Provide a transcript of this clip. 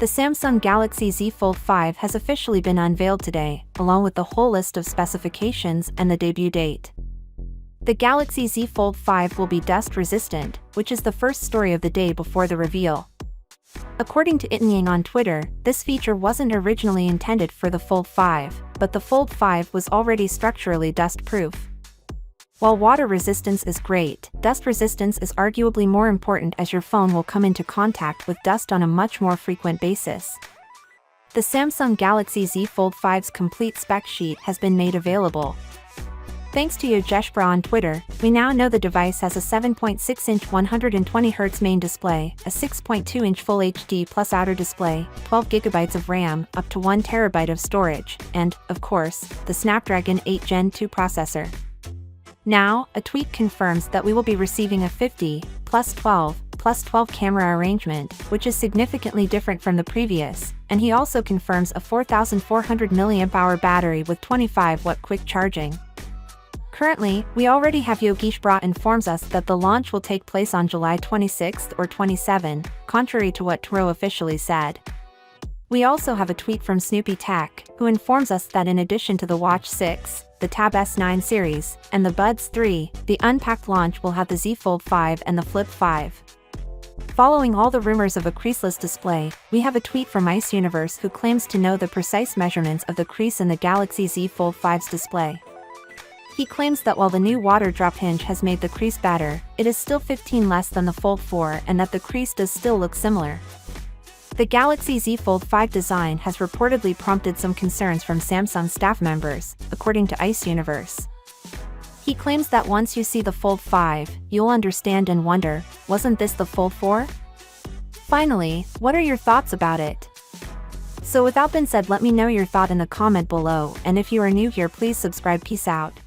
The Samsung Galaxy Z Fold 5 has officially been unveiled today, along with the whole list of specifications and the debut date. The Galaxy Z Fold 5 will be dust-resistant, which is the first story of the day before the reveal. According to Itnyang on Twitter, this feature wasn't originally intended for the Fold 5, but the Fold 5 was already structurally dust-proof. While water resistance is great, dust resistance is arguably more important as your phone will come into contact with dust on a much more frequent basis. The Samsung Galaxy Z Fold 5's complete spec sheet has been made available. Thanks to Yojeshbra on Twitter, we now know the device has a 7.6-inch 120Hz main display, a 6.2-inch Full HD Plus outer display, 12GB of RAM, up to 1TB of storage, and, of course, the Snapdragon 8 Gen 2 processor. Now, a tweet confirms that we will be receiving a 50+12+12 camera arrangement, which is significantly different from the previous, and he also confirms a 4400 mAh battery with 25W quick charging. Currently, we already have Yogeshbra informs us that the launch will take place on July 26 or 27, contrary to what Turo officially said. We also have a tweet from Snoopy Tech, who informs us that in addition to the Watch 6, the Tab S9 series, and the Buds 3, the unpacked launch will have the Z Fold 5 and the Flip 5. Following all the rumors of a creaseless display, we have a tweet from Ice Universe who claims to know the precise measurements of the crease in the Galaxy Z Fold 5's display. He claims that while the new water drop hinge has made the crease better, it is still 15 less than the Fold 4 and that the crease does still look similar. The Galaxy Z Fold 5 design has reportedly prompted some concerns from Samsung staff members, according to Ice Universe. He claims that once you see the Fold 5, you'll understand and wonder, wasn't this the Fold 4? Finally, what are your thoughts about it? So without being said, let me know your thought in the comment below, and if you are new here, please subscribe. Peace out.